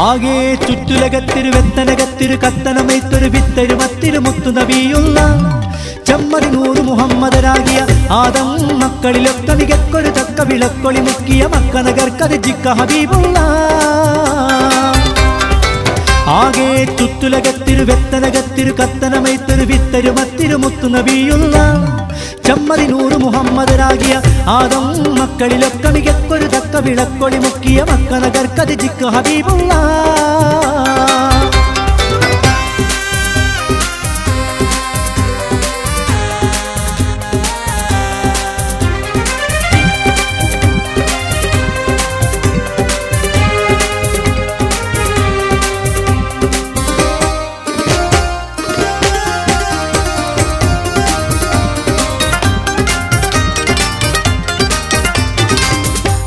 ആകെ ചുറ്റുലകത്തിരു വെത്തനകത്തിരു കത്തനമൈത്തൊരു വിത്തരു മത്തിരു മുത്തു നബിയുള്ള ചെമ്മതി നൂറ് മുഹമ്മദരാകിയ ആദം മക്കളിലൊക്കെ മികക്കൊരു തക്ക വിളക്കൊളി മുക്കിയ മക്ക നഗർക്കത് ജിക്ക ഹബീബുള്ള ആകെ ചുറ്റുലകത്തിരു വെത്തനകത്തിരു കത്തനമൈത്തൊരു വിത്തരു മത്തിരു മുത്തു നബിയുള്ള ചെമ്മതി നൂറ് മുഹമ്മദരാകിയ ആദം മക്കളിലൊക്കെ മികക്കൊരു തക്ക വിളക്കൊളി മുക്കിയ മക്ക നഗർക്കത് ജിക്ക ഹബീബുള്ള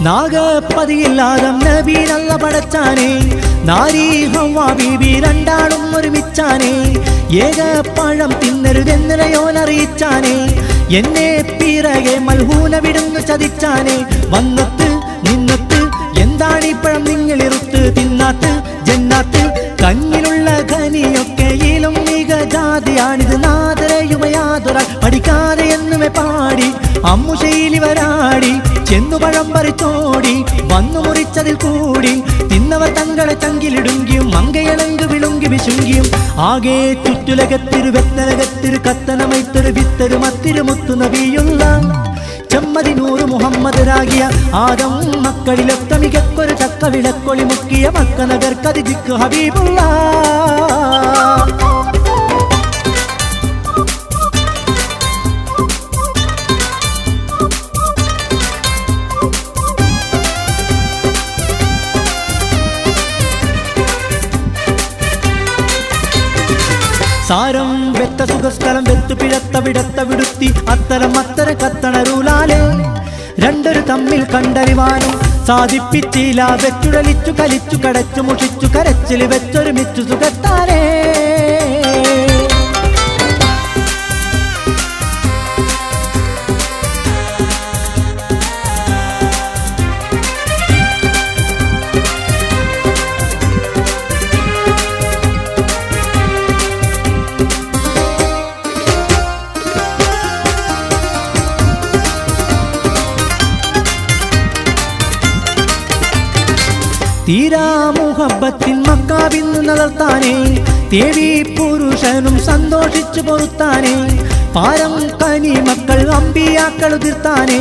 നാഗപ്പതിയില്ലാതെ നബി നല്ല പടച്ചാനേ നാരീ ഹവ്വ ബീബി രണ്ടാളും ഒരുമിച്ചാനേ ഏകപ്പഴം തിന്നരുതെന്നിലയോനറിയിച്ചാനേ എന്നെ പിറകെ മൽഹൂന വിടുന്നു ചതിച്ചാനേ വന്നത്ത് നിന്നത്ത് എന്താണീ പഴം നിങ്ങളിറുത്ത് തിന്നാത്ത് ജന്നാത്ത് കണ്ണിലുള്ള ഖനിയൊക്കെയിലും മികജാതിയാണിത് നാദരയുമയാതൊരാൾ പഠിക്കാതെ എന്നുമേ പാടി അമ്മുശൈലി വരാടി ചെന്നു പഴം പറിച്ചോടി വന്നു മുറിച്ചതിൽ കൂടി തിന്നവർ തങ്ങളെ ചങ്കിലിടുങ്കിയും മങ്കയളങ്ക് വിളുങ്കി വിശുങ്കിയും ആകെ ചുറ്റുലകത്തിരു വെത്തനകത്തിരു കത്തനമൈത്തൊരു വിത്തരു മത്തിരു മുത്തു നബിയുള്ള ചെമ്മതി നൂറ് മുഹമ്മദരാകിയ ആദം മക്കളിലൊക്കെ മികക്കൊരു ചക്ക വിളക്കൊളി മുക്കിയ മക്ക നഗർക്കത് ജിക്ക് ഹബീബുള്ള സാരം വെത്ത സുഖസ്ഥലം വെത്തു പിഴത്ത വിടത്ത വിടുത്തി അത്തരം അത്തര കത്തണരൂലാലെ രണ്ടൊരു തമ്മിൽ കണ്ടറിവാനും സാധിപ്പിച്ചില്ല വെച്ചുടലിച്ചു കലിച്ചു കടച്ചു മുഷിച്ചു കരച്ചിൽ വെച്ചൊരുമിച്ചു സുഖത്താരേ തീരാ മുഹബത്തിൻ മക്കാവിന്നു നടത്താനേ ദേവി പുരുഷനും സന്തോഷിച്ചു പൊറുത്താനേ പാരം കനി മക്കൾ അമ്പിയാക്കളുതിർത്താനേ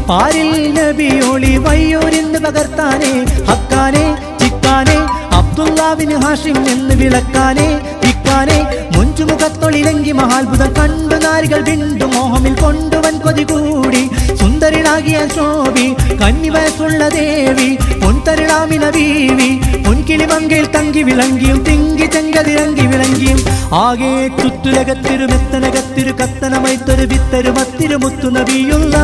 പാരിൽ നബിയോളി വയ്യൂരിന്ന് പകർത്താനേ ഹക്കാനെ ചിക്കാനെ അബ്ദുല്ലാവിന് ഹാഷിം എന്ന് വിളക്കാനേ വിക്കാനെ മുഞ്ചുമുഖത്തൊളിലെങ്കി മഹാത്ഭുതം കണ്ടു നാരികൾ ബിന്ദു മോഹമിൽ കൊണ്ടുവൻ കൊതി കൂടി സുന്ദരിളാകിയ ശോഭി കന്നിവയസ്സുള്ള ദേവി പൊൻതരിളാമിന ബീവി പൊൻകിളിമങ്കയിൽ തങ്കി വിളങ്കിയും തിങ്കി ചെങ്കതിരങ്കി വിളങ്കിയും ആകെ ചുറ്റുലകത്തിരു മെത്തനകത്തിരു കത്തനമൈത്തൊരു വിത്തരു മത്തിരു മുത്തു നബിയുള്ള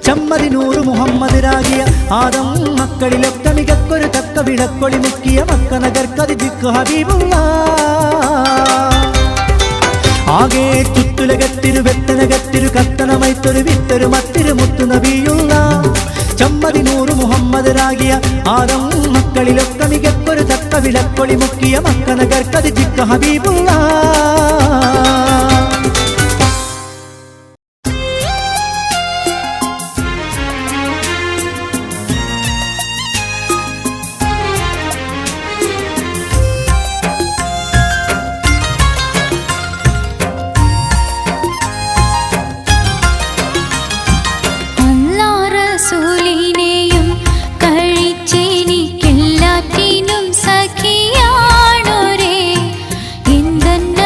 ചെമ്മതി നൂറ് മുഹമ്മദരാകിയ ആദം മക്കളിലൊക്കെ മികക്കൊരു തക്ക വിളക്കൊളി മുക്കിയ മക്ക നഗർക്കത് ജിക്ക് ഹബീബുള്ള ആകെ ചുറ്റുലകത്തിരു വെത്തനകത്തിരു കത്തനമൈത്തൊരു വിത്തരു മത്തിരു മുത്തു നബിയുള്ള ചെമ്മതി നൂറ് മുഹമ്മദരാകിയ ആദം മക്കളിലൊക്കെ മികക്കൊരു തക്ക വിളക്കൊളി മുക്കിയ മക്ക നഗർക്കത് ജിക്ക ഹബീബുള്ള സഖിയാണൊരേ എന്തെന്ന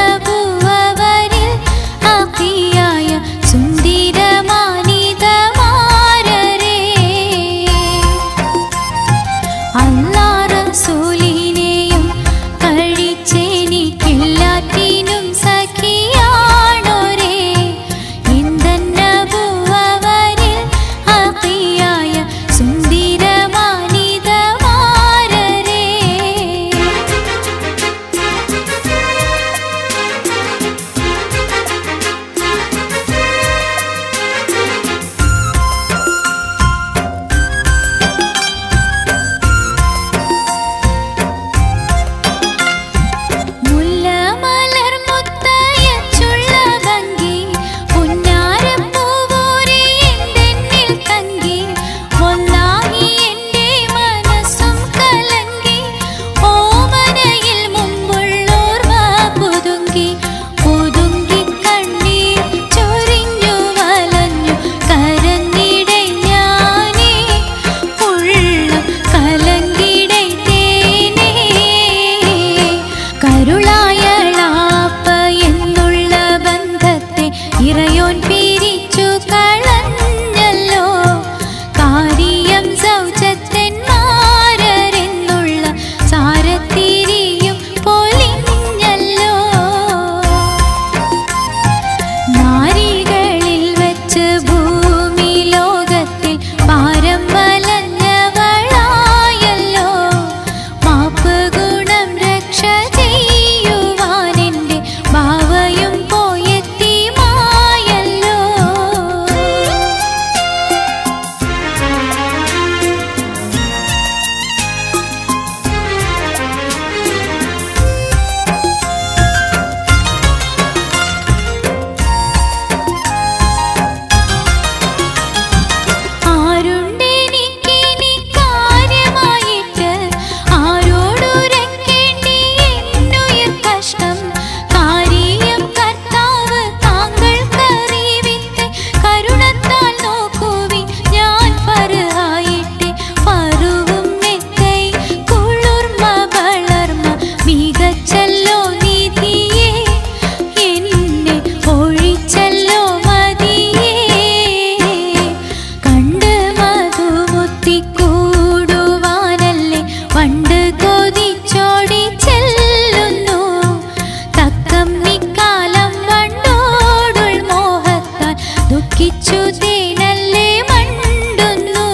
തേനല്ലേ മണ്ടുന്നു.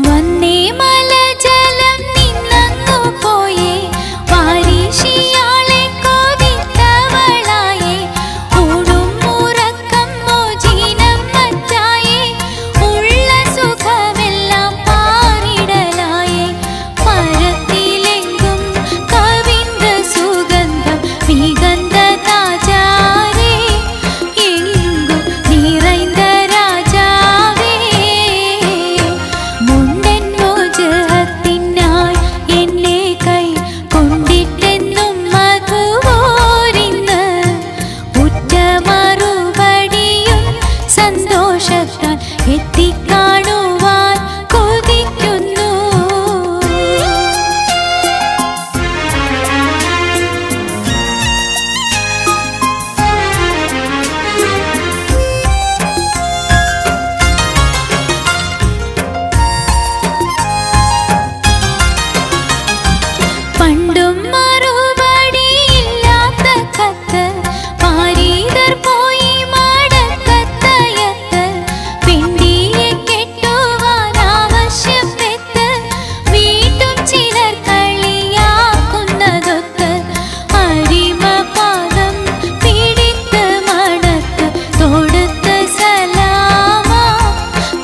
വന്നേ മലജലം നിന്നങ്ങു പോയേ വാരിഷിയാളെ കൊതിത്തവളായേ ഊടും ഉറക്കം മോചിനം മറ്റായേ ഉള്ള സുഖമെല്ലാം പാരിടലായേ പരത്തിലെങ്കും കവിന്ദ സുഗന്ധം മികந்த താജാരേ എങ്കും നിറൈந்த രാജാവേ മുണ്ടൻ മോചത്തിനായി എന്നെ കൈ കൊണ്ടിട്ടെന്നും മധുവോരിന്ന് ഉറ്റ മറുപടിയും സന്തോഷത്താൽ എത്തിക്കാണുവാൻ കൊതിക്കുന്നു. പണ്ടും മറുപടിയില്ലാത്ത കത്ത് പാരീതർ പോയി മടക്കത്തയത്ത് പെണ്ടിയെ കെട്ടുവാൻ ആവശ്യം പെത്ത് വീണ്ടും ചിലർ കളിയാക്കുന്നതൊത്ത് അരിമ പാദം പിടിത്ത് മണത്ത് തൊടുത്ത് സലാമാ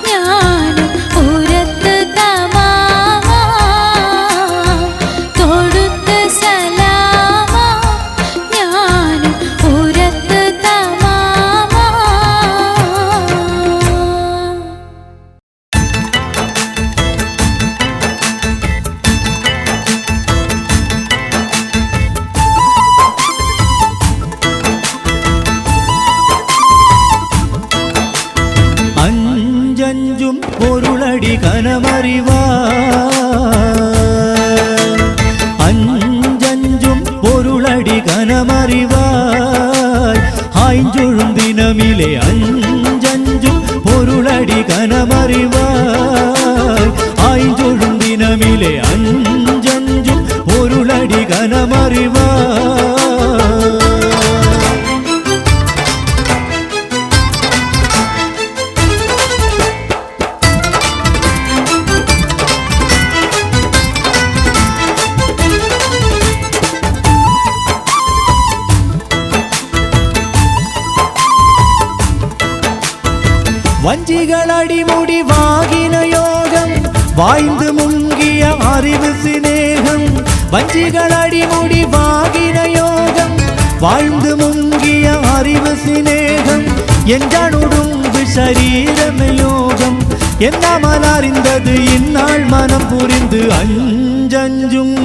ഞാനും ഉരത്ത് തമാമാ തൊടുത്ത് സലാമാ ഞാനും ഉരത്ത് തമാമാ. അഞ്ചഞ്ചും പൊരുളടി കനമറിവാ അഞ്ചഞ്ചും പൊരുളടി കനമറിവായ് ആയിഞ്ചൊഴും ദിനമിലെ അഞ്ചഞ്ചും പൊരുളടി കനമറിവായ് ആയിഞ്ചൊഴും ദിനമിലെ അഞ്ചഞ്ചും പൊരുളടി കനമറിവായ് വഞ്ചികളടിമുടി വാകിന യോഗം വായ്ந்து മുങ്ങിയ അറിവ് സ്നേഹം വഞ്ചികളടിമുടി വാകിന യോഗം വാഴ്ந்து മുങ്ങിയ അറിവ് സ്നേഹം என்றுடும்பு சரீரமயோகம் என்னாமல் அறிந்தது இந்நாள் மனம் புரிந்து அஞ்சஞ்சும்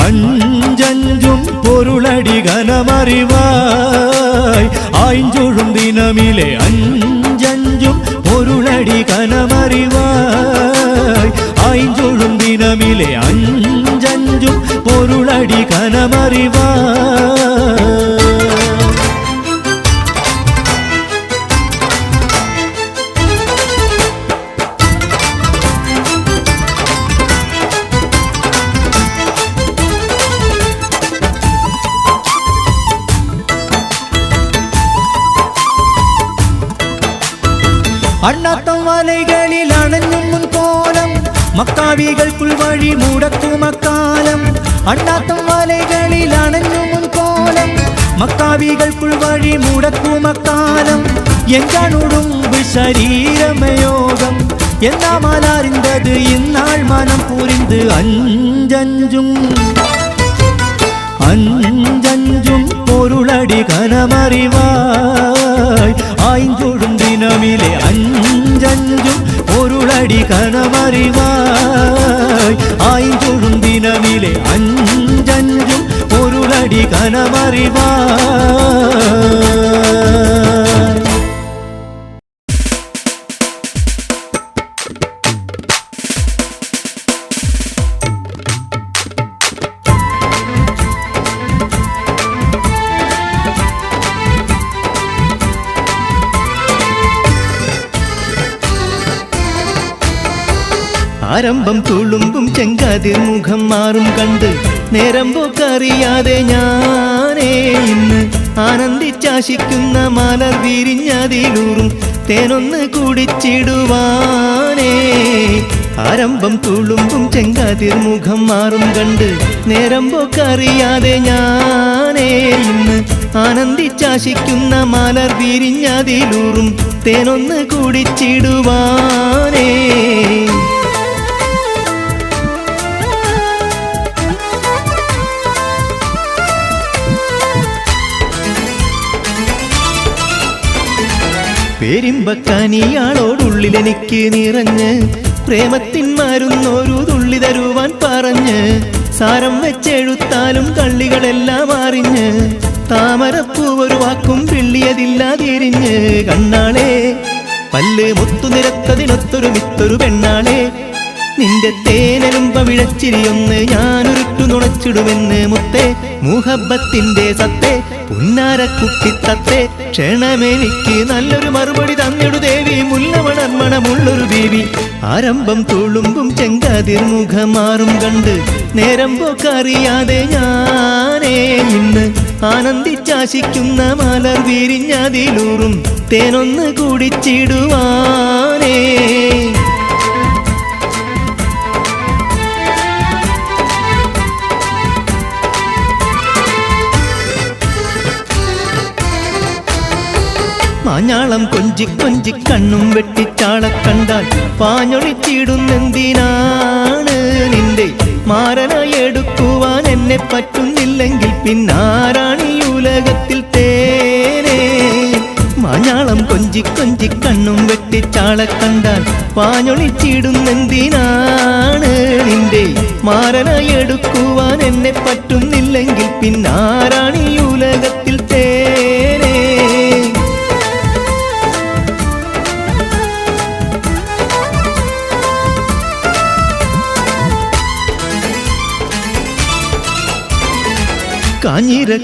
அஞ்சஞ்சும் பொருளடி கனமறிவாய் ஆய்ஞ்சொழும் தினமிலே அஞ்சஞ்சும் பொருளடி கனமறிவாய் ஆய்ஞ்சொழும் தினமிலே அஞ்சஞ்சும் பொருளடி கனமறிவாய். அண்ணாத்தம் வலைகளில் அணைஞ்சும் முன் கோலம் மக்காவிகளுக்குள் வழி மூடக்கும் அக்காலம் அண்ணாத்தம் வலைகளில் அணைஞ்சும் முன் கோலம் மக்காவிகளுக்குள் வழி மூடக்கும் அக்காலம் என்றுடும்பு சரீரமயோகம் என்னாமல் அறிந்தது இந்நாள் மனம் புரிந்து அஞ்சஞ்சும் அஞ்சஞ்சும் பொருளடி கனமறிவாய் ஆய்ஞ்சொழும் தினமிலே அஞ்சஞ்சும் பொருளடி கனமறிவாய் ஆய்ஞ்சொழும் தினமிலே அஞ்சஞ்சும் பொருளடி கனமறிவாய். ആരംഭം തുളുമ്പും ചെങ്കാതിർ മുഖം മാറും കണ്ട് നേരം പോക്കറിയാതെ ഞാനേ ഇന്ന് ആനന്ദിച്ചാശിക്കുന്ന മലർ വിരിഞ്ഞതിലൂറും തേനൊന്ന് കുടിച്ചിടുവാനേ. ആരംഭം തുളുമ്പും ചെങ്കാതിർ മുഖം മാറും കണ്ട് നേരം പോക്കറിയാതെ ഞാനേ ഇന്ന് ആനന്ദിച്ചാശിക്കുന്ന മലർ വിരിഞ്ഞതിലൂറും തേനൊന്ന് കുടിച്ചിടുവാനേ. പേരിമ്പക്കനിയാളോടുള്ളിലെനിക്ക് നിറഞ്ഞ് പ്രേമത്തിൻ മരുന്നൊരു തുള്ളി തരുവാൻ പറഞ്ഞ് സാരം വെച്ചെഴുത്താലും കള്ളികളെല്ലാം അറിഞ്ഞ് താമരപ്പൂ ഒരു വാക്കും പിള്ളിയതില്ലാതിരിഞ്ഞ് കണ്ണാളെ പല്ല് മുത്തു നിരത്തതിനൊത്തൊരു മിത്തൊരു പെണ്ണാളെ നിന്റെ തേനലും പവിഴച്ചിരിയൊന്ന് ഞാനൊരുട്ടു നുണച്ചിടുമെന്ന് മുത്തേ മുഹബത്തിന്റെ സത്തേ പുന്നാരക്കുട്ടിത്തത്തെ ക്ഷണമെനിക്ക് നല്ലൊരു മറുപടി തന്നിടു ദേവി മുല്ലമണർമണമുള്ളൊരു ദേവി. ആരംഭം തുളുമ്പും ചെങ്കാതിർ മുഖം മാറും കണ്ട് നേരം പോക്കറിയാതെ ഞാനേ ഇന്ന് ആനന്ദിച്ചാശിക്കുന്ന മലർ വിരിഞ്ഞതിലൂറും തേനൊന്ന് കുടിച്ചിടുവാനേ. മാഞ്ഞാളം കൊഞ്ചി കൊഞ്ചി കണ്ണും വെട്ടിച്ചാള കണ്ടാൽ പാഞ്ഞൊളിച്ചിടുന്നെന്തിനാണ് നിന്റെ മാരനായി എടുക്കുവാൻ എന്നെ പറ്റുന്നില്ലെങ്കിൽ പിന്നാരാണീ ഉലകത്തിൽ തേനേ. മാഞ്ഞാളം കൊഞ്ചി കൊഞ്ചി കണ്ണും വെട്ടിച്ചാള കണ്ടാൽ പാഞ്ഞൊളിച്ചിടുന്നെന്തിനാണ് നിന്റെ മാരനായി എടുക്കുവാൻ എന്നെ പറ്റുന്നില്ലെങ്കിൽ പിന്നാരാണീ ഉലകത്തിൽ തേനേ.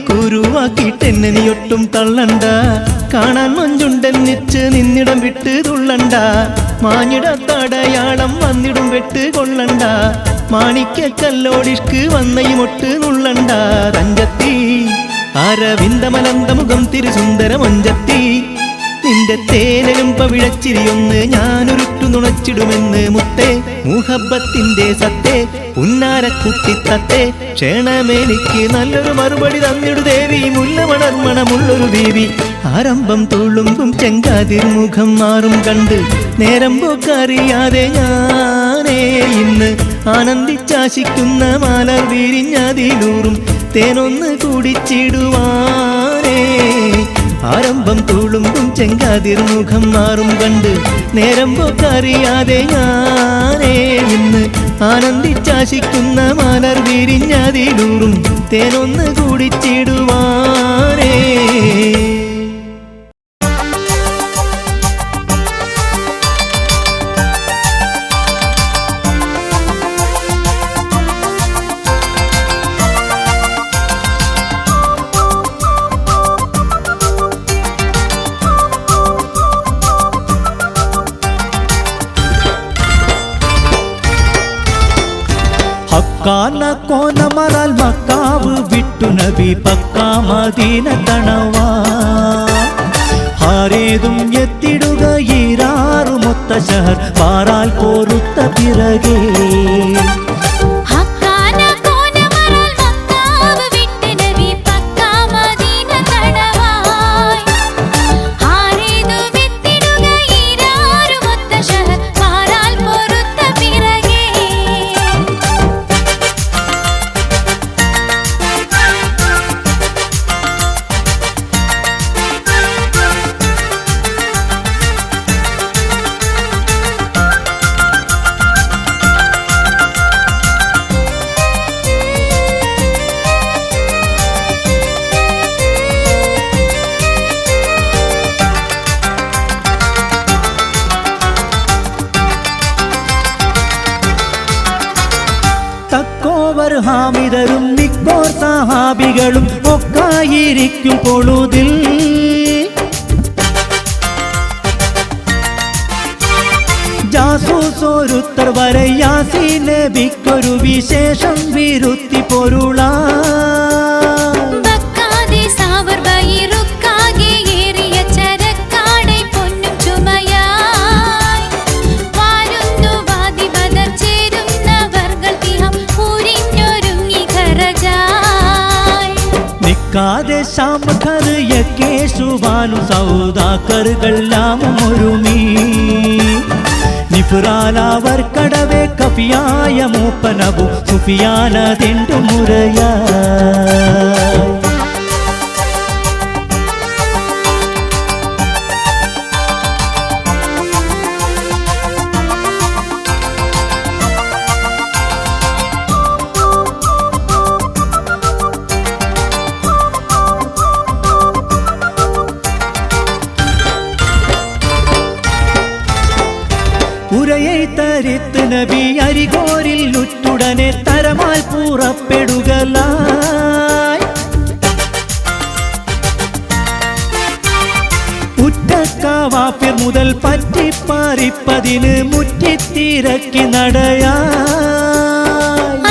കാഞ്ഞിരക്കുരുവാക്കിട്ടെന്നെ നീയൊട്ടും തള്ളണ്ട, കാണാൻ മഞ്ചുണ്ടെന്നിച്ച് നിന്നിടം വിട്ട് തുള്ളണ്ട, മാഞ്ഞിടത്തടയാളം വന്നിടും വെട്ട് കൊള്ളണ്ട, മാണിക്കല്ലോടിഷ്ക്ക് വന്നയുമൊട്ട് നുള്ളണ്ട. തഞ്ചത്തി അരവിന്ദമലന്ത മുഖം തിരുസുന്ദര മൊഞ്ചത്തി നിന്റെ തേനലും പവിഴച്ചിരിയൊന്ന് ഞാനൊരുട്ടു നുണച്ചിടുമെന്ന് മുത്തേ മുഹബത്തിന്റെ സത്തേ പുന്നാരക്കുട്ടിത്തത്തെ ക്ഷണമെനിക്ക് നല്ലൊരു മറുപടി തന്നിടു ദേവി മുല്ലമണർമണമുള്ളൊരു ദേവി. ആരംഭം തുളുമ്പും ചെങ്കാതിർ മുഖം മാറും കണ്ട് നേരം പോക്കറിയാതെ ഞാനേ ഇന്ന് ആനന്ദിച്ചാശിക്കുന്ന മലർ വിരിഞ്ഞതിലൂറും തേനൊന്ന് കുടിച്ചിടുവാനേ. ആരംഭം തുളുമ്പും ചെങ്കാതിർ മുഖം മാറും കണ്ട് നേരം പോക്കറിയാതെ ഞാനേ ഇന്ന് ആനന്ദിച്ചാശിക്കുന്ന മലർ വിരിഞ്ഞതിലൂറും തേനൊന്ന് കുടിച്ചിടുവാനേ. കാല കോനമറാൽ മക്കാവ് വിട്ടു നബി പക്കാ മദീന തണവാ ഹാരേതും എത്തിടുക ഈരാറുമൊത്ത ഷഹർ പാറാൽ പോരുത്ത പിറകേ. ഹാമിദരും മിക്കോർ സഹാബികളും ഒക്കായിരിക്കും പൊഴുതിൽ ജാസൂസോരുത്തർ വരയാ യാസീൻ നബിക്കൊരു വിശേഷം വിരുത്തി പൊരുളാ ബക്കാതെ സാവർ ബൈറുക്കാകെ ഏറിയ ചരക്കാടை പൊന്നും ചുമയായി വാരുന്നു വാദി ബദർ ചേരുന്നവർകൾ തിഹം പൂരിഞ്ഞൊരുങ്ങി ഖറജായി നിക്കാതെ ശാം ഖറിയൊക്കെ സുബാനു സൗദാക്കറുകളെല്ലാം ഒരുമി നിഫ്റാലവർ കടവേ കഫിയായ മൂപ്പനബു സുഫിയാനതിൻ്റെ മുറയാ ഉരയെ തരിത്ത് നബി അരികോരിൽ ഉറ്റുടനെ തരമാൽ പുറപ്പെടുകലായി ഉറ്റക്കാവാഫിർ മുതൽ പറ്റിപ്പാറിപ്പതിന് മുറ്റിത്തിരക്കി നടയാ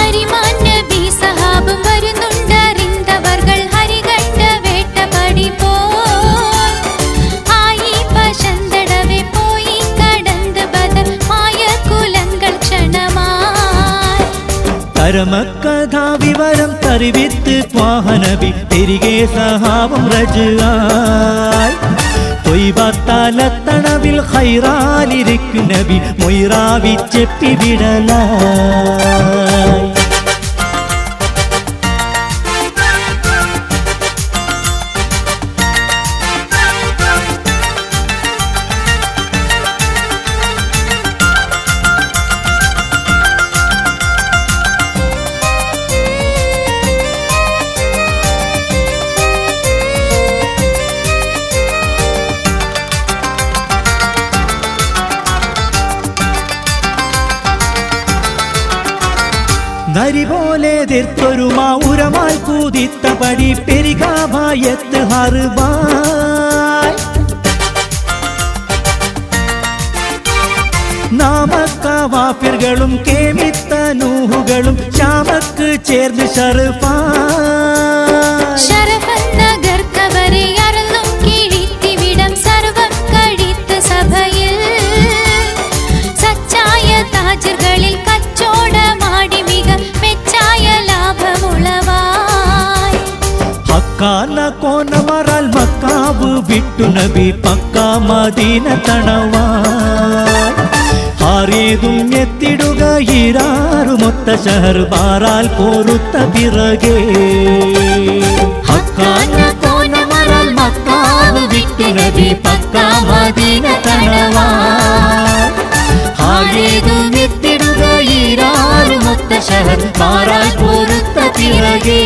അരിമാൻ നബി സഹാബും വരുന്നുണ്ടറിന്തവർകൾ ഹരികണ്ട വേട്ടപടി പോൽ ആയി പശന്തടവെ പോയി കടന്ന് ബദർ മായ കുലങ്ങൾ ക്ഷണമായി തരമക്കഥാ വിവരം തറിവിത്ത് ത്വാഹനബി തിരികെ സഹാബം റജായി തൊയ്ബത്താലത്തണവിൽ ഖൈറാലിരിക്കു നബി മൊയ്റാവിച്ചെപ്പി വിടലായി നരി പോലെ എതിർത്തൊരുമാ ഉരമാൽ കൂതിത്ത പടി പെരികാഭായത്ത് ഹർബായ് നാമക്കാവാഫിറുകളും കേമിത്തനൂഹുകളും ശ്യാമക്ക് ചേർന്ന് ഷർഫായ് ശരഫൻ നഗർക്കവരെ അറലും കിഴിത്തിവിടം സർവം കഴിത്ത സഭയിൽ സച്ചായ താജറുകളിൽ കച്ചോടമാടി മിക മെച്ചായ ലാഭമുളവായി ഹക്കാന കോനമറാൽ മക്കാബ് വിട്ടു നബി പക്കാ മദീന തണവായ് ഹാരേതും എത്തിടുക ഇരാറുമൊത്ത ഷഹർ ബാറാൽ പോരുത്ത പിറകെ ഹക്കാന കോനമറാൽ മക്കാബ് വിട്ടു നബി പക്കാ മദീന തണവായ് ഹാരേതും എത്തിടുക ഇരാറുമൊത്ത ഷഹർ ബാറാൽ പോരുത്ത പിറകെ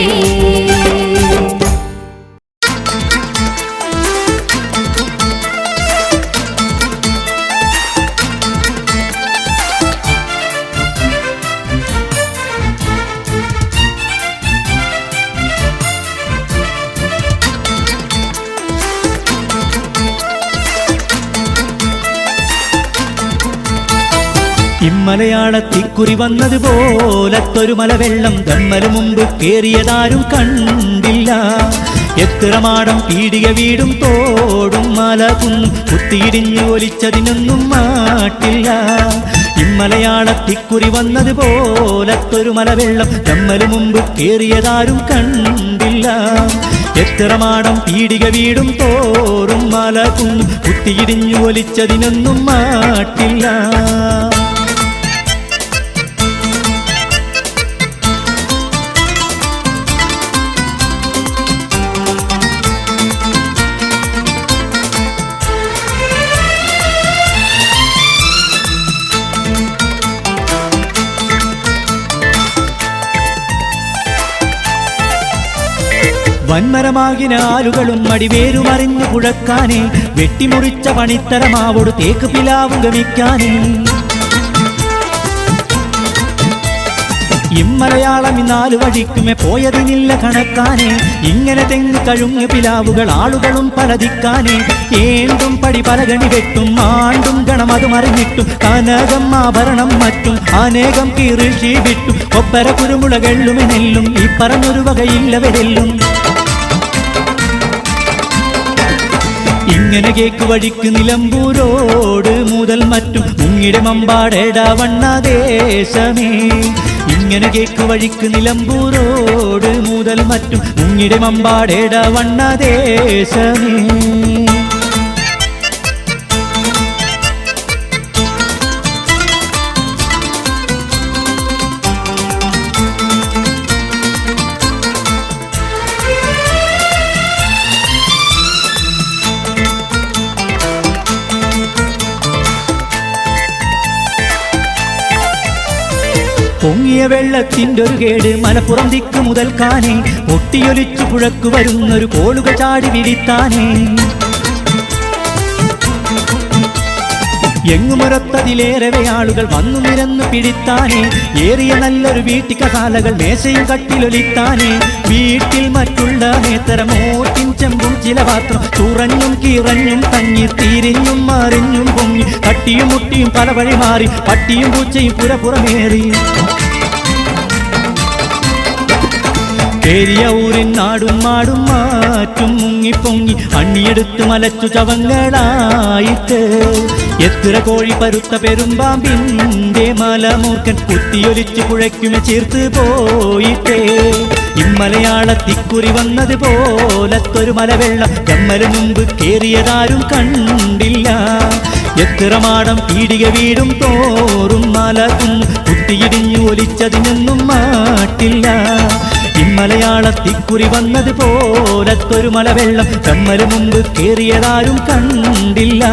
ഇമ്മലയാളത്തിക്കുറി വന്നതുപോലത്തൊരു മലവെള്ളം ഗമ്മല് മുമ്പ് കേറിയതാരും കണ്ടില്ല എത്ര മാടം പീടിക വീടും തോടും മലകും കുത്തിയിടിഞ്ഞു ഒലിച്ചതിനൊന്നും മാട്ടില്ല ഇമ്മലയാളത്തിക്കുറി വന്നതുപോലത്തൊരു മലവെള്ളം ഗമ്മല് മുമ്പ് കേറിയതാരും കണ്ടില്ല എത്ര മാടം പീടിക വീടും തോറും മലകും കുത്തിയിടിഞ്ഞു ഒലിച്ചതിനൊന്നും മാട്ടില്ല വൻമരമാകിന ആലുകളും മടിവേരുമറിഞ്ഞു കുഴക്കാനേ വെട്ടിമുറിച്ച പണിത്തരമാവോട് തേക്ക് പിലാവും ഗമിക്കാനേ ഇമ്മലയാളം നാലു വഴിക്കുമേ പോയതിനില്ല കണക്കാനെ ഇങ്ങനെ തെങ്ങ് കഴുങ്ങ് പിലാവുകൾ ആളുകളും പലതിക്കാനെ ഏണ്ടും പടി പലകണി വെട്ടും ആണ്ടും ഗണമത് മറിഞ്ഞിട്ടും കനകം ആഭരണം മറ്റും അനേകം കീറിഷി വിട്ടും ഒപ്പര കുരുമുളകെള്ളുമെ നെല്ലും ഈ പറഞ്ഞൊരു വകയില്ലവരെല്ലും ഇങ്ങനെ കേക്ക് വഴിക്ക് നിലമ്പൂരോട് മുതൽ മറ്റും മുങ്ങിടെ മമ്പാടേടാവണ്ണ ദേശമേ ഇങ്ങനെ കേക്ക് വഴിക്ക് നിലമ്പൂരോട് മുതൽ മറ്റും മുങ്ങിടെ മമ്പാടേടാവണ്ണ ദേശമേ പൊങ്ങിയ വെള്ളത്തിൻ്റെ ഒരു കേട് മലപ്പുറം ദിക്ക് മുതൽക്കാനേ പൊട്ടിയൊലിച്ചു പുഴക്കു വരുന്നൊരു കോളുകൾ ചാടി വിരിത്താനേ എങ്ങുമൊരത്തതിലേറെവെ ആളുകൾ വന്നു നിരന്നു പിടിത്താനേ ഏറിയ നല്ലൊരു വീട്ടിക്കസാലകൾ മേശയും കട്ടിലൊലിത്താനേ വീട്ടിൽ മറ്റുള്ള നേത്തരമോറ്റിൻ ചെമ്പും ചില പാത്രം തുറഞ്ഞും കീറഞ്ഞും തങ്ങി തിരിഞ്ഞും മറിഞ്ഞും പൊങ്ങി തട്ടിയും മുട്ടിയും പല വഴി മാറി പട്ടിയും പൂച്ചയും പുറമേറി പെരിയ ഊരിൻ നാടും മാടും മാറ്റും മുങ്ങിപ്പൊങ്ങി അണ്ണിയെടുത്ത് മലച്ചു ചവങ്ങളായിട്ട് എത്ര കോഴി പരുത്ത പെരുമ്പാമ്പിൻ്റെ മലമൂർക്കൻ കുത്തിയൊലിച്ചു പുഴയ്ക്കുമെ ചേർത്ത് പോയിട്ടേ ഇമ്മലയാളത്തിക്കുറി വന്നത് പോലത്തൊരു മലവെള്ളം കമ്മല് മുമ്പ് കേറിയതാരും കണ്ടില്ല എത്ര മാടം പീടിക വീടും തോറും മലകും കുത്തിയിടിഞ്ഞു ഒലിച്ചതിനൊന്നും മാട്ടില്ല ഇമ്മലയാളത്തിക്കുറി വന്നത് പോലത്തൊരു മലവെള്ളം കമ്മല് മുമ്പ് കേറിയതാരും കണ്ടില്ല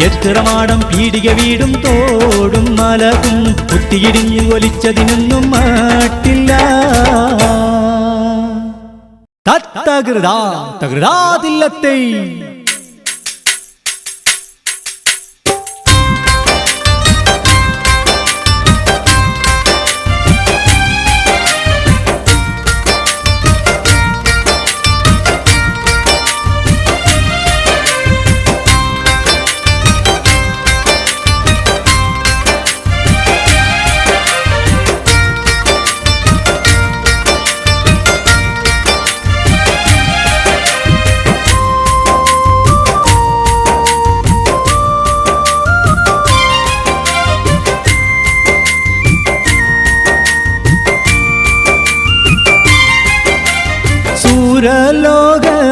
എത്ര മാടം പീടിക വീടും തോടും മലകും കുത്തിയിടിഞ്ഞു ഒലിച്ചതിനൊന്നും മാട്ടില്ല തകൃതാതില്ലത്തെ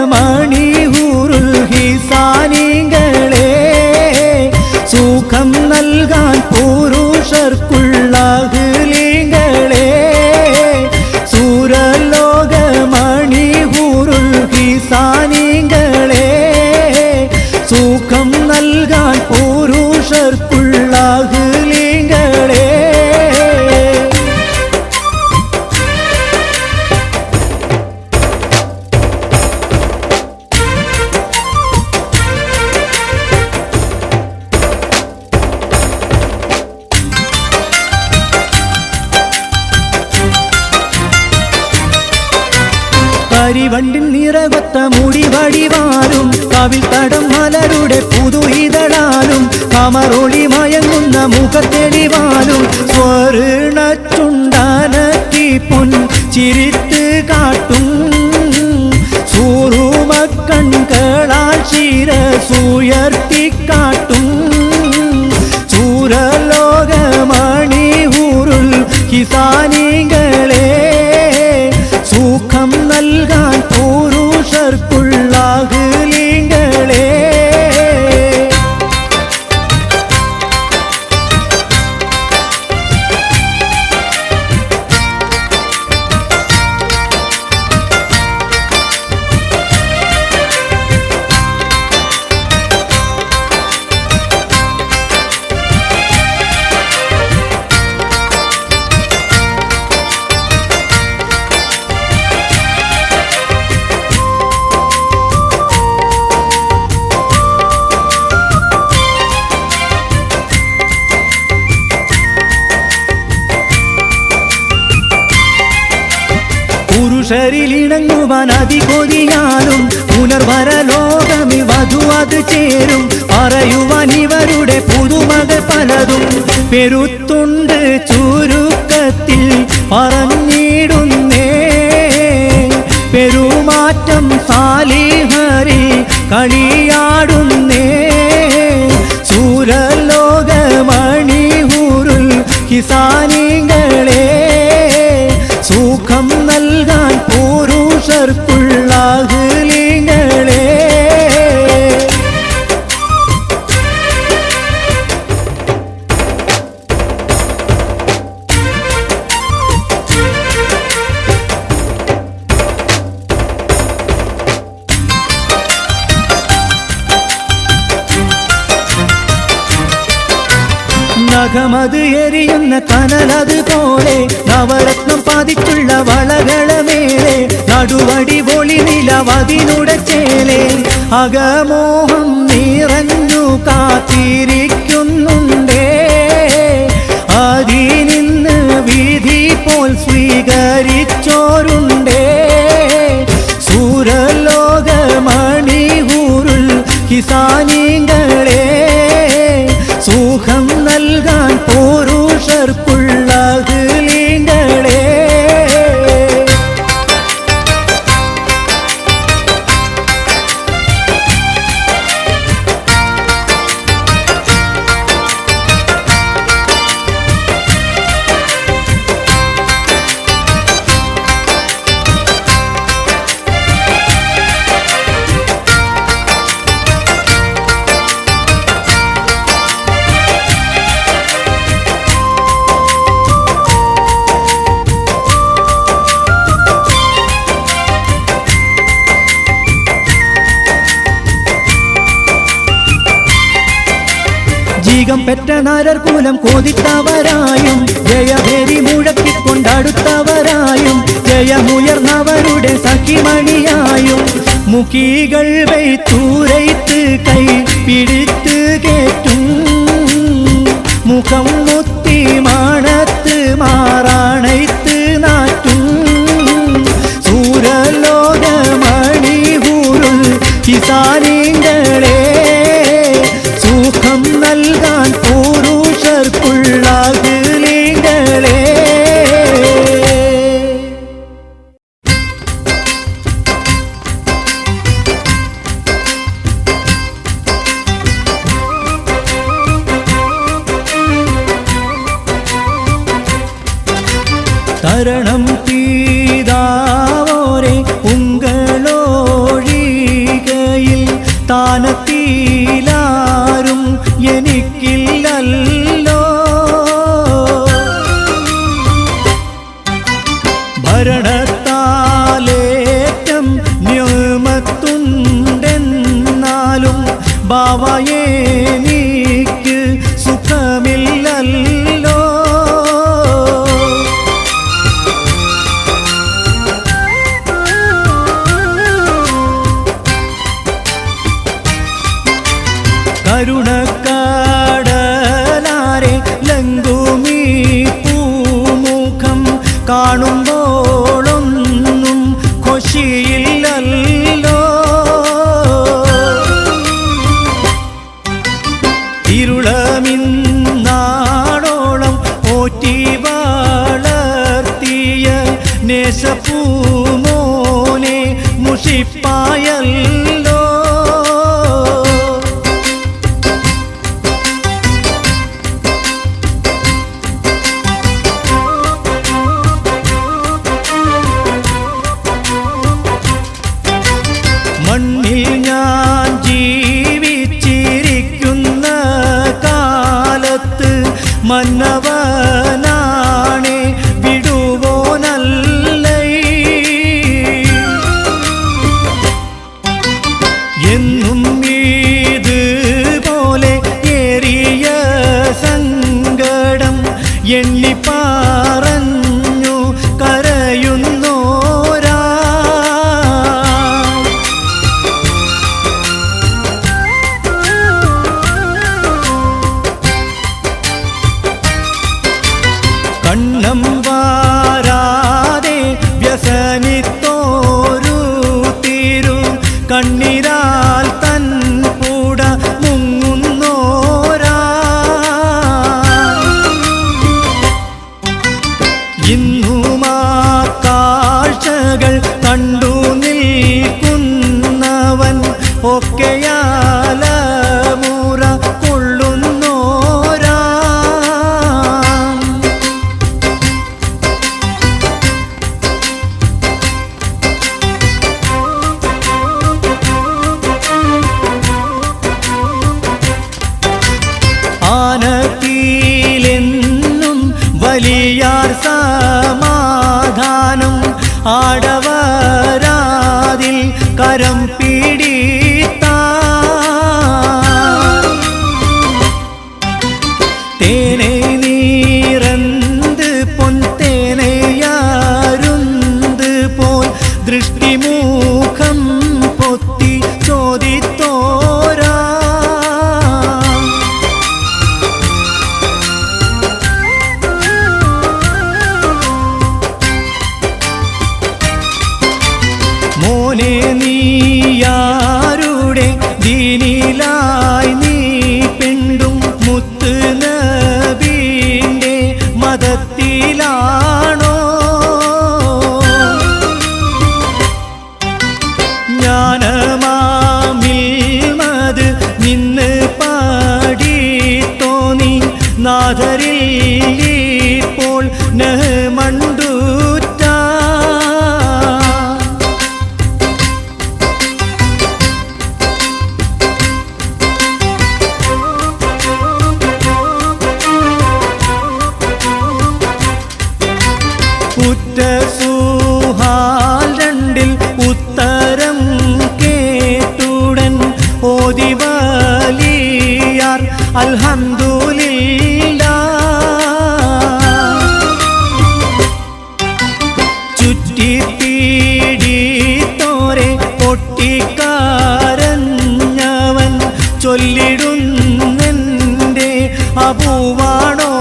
സുരലോകമണിഹൂറുൽ ഹിസാനികളെ സുഖം നൽകാൻ പുരുഷർക്കുള്ള ഹൃലികളെ സുരലോകമണിഹൂറുൽ ഹിസാനികളെ സുഖം നൽകാൻ പുരുഷർക്കുള്ള ഹൃലികളെ കരിവണ്ടിൻ നിറകൊത്ത മുടി വടിവാലും കവിൽ തടം മലരുടെ പുതുയിതളാലും കമറൊളി മയങ്ങുന്ന മുഖത്തെളിവാലും സ്വർണച്ചുണ്ടാനത്തി പൊൻ ചിരിത്ത് കാട്ടും സൂറുമക്കൺകളാൽ ശിരസുയർത്തിക്കാട്ടും സൂരലോകമണിഹൂറുൽ ഹിസാനികളെ സുഖം നൽകാൻ പുരുഷർക്കുള്ള ഹൃലികളെ പുരുഷരിലിണങ്ങുവാൻ അതികൊതിയാലും പുനർവരലോകമി വധു അത് ചേരും. പറയുവാൻ ഇവരുടെ പുതുമകൾ പലതും പെരുത്തുണ്ട് ചുരുക്കത്തിൽ പറഞ്ഞിടുന്നേ. പെരുമാറ്റം സാലിഹരിൽ കളിയാടുന്നേ. സൂരലോകമണിഹൂറുൽ കിസാനികളെ സുഖം നൽകാൻ പുരുഷർക്കുള്ള അഹ്ലിങ്ങളെ. നഖമത് എരിയുന്ന കനലതുപോലെ നവരത്നം പതിച്ചുള്ള വളകളമേലെ നടുവടി പൊളി നിലവതിനുടച്ചേലെ അകമോഹം നിറഞ്ഞു കാത്തിരിക്കുന്നുണ്ടേ. അതിനിന്ന് വിധി പോൽ സ്വീകരിച്ചോരുണ്ടേ. സൂരലോകമണിഹൂറുൽ കിസാനികളെ സുഖം നൽകാൻ പുരുഷർക്കുള്ള അഹ്ലിങ്ങളെ. ജീകം പെറ്റ നാരർകൂലം കോതിത്തവരായും ജയഭേരി മുഴക്കിക്കൊണ്ടടുത്തവരായും ജയമുയർന്നവരുടെ സഖിമണിയായും മുഖികൾ വൈത്തൂരൈത്ത് കൈ പിടിത്ത് കേറ്റും. മുഖം മുത്തി മാണത്ത് മാറാണൈത്ത് നാറ്റും. സൂരലോകമണിഹൂറുൽ കിസാനികളെ സുഖം നൽകാൻ പുരുഷർക്കുള്ള അഹ്ലിങ്ങളെ. തരണം തീതാവോരെ ഉങ്ങളോഴികയിൽ താനത്തിലാരും എനിക്കില്ലല്ലോ. ഭരണത്താലേറ്റം ന്യൂമത്തുണ്ടെന്നാലും ബാവയെനിക്ക് സുഖമില്ലല്ലോ. കരുണക്കടലാരെ ലങ്കുമീ പൂമുഖം കാണുമ്പോളൊന്നും ഖുശിയില്ലല്ലോ. ഇരുളമിന്നാടോളം പോറ്റി വളർത്തിയ നേശപ്പൂമോനെ മുഷിപ്പായല്ലോ. മണ്ണിൽ ഞാൻ ജീവിച്ചിരിക്കുന്ന കാലത്ത് മന്നവനാണെ വിടുവോനല്ല. ആനത്തിലെന്നും വലിയാർ സമാധാനം ആടവരാതിൽ കരം പിടിത്താ തേനെ നീറന്ത് പൊൻതേനയാരുന്ത് പോൽ ദൃഷ്ടിമുഖം പൊത്തി ചോദിത്തോരാ മോനെ നീയാരുടെ ദീനിലായി നീ പെണ്ടും മുത്ത് നബീന്റെ മതത്തിലാണോ ജ്ഞാനമാമിൽമത് നിന്ന് പാടിത്തോന്നി നാഥരിൽ ഇപ്പോൾ നഹ്മണ്ടൂറ്റ ഉറ്റസൂഹാൽ രണ്ടിൽ ഉത്തരം കേട്ടുടൻ ഓതി വലിയാർ അൽഹംദുലില്ലാ ചുറ്റിപ്പീടിത്തോരെ പൊട്ടിക്കാരഞ്ഞവൻ ചൊല്ലിടുന്നെൻ്റെ അബൂവാണോ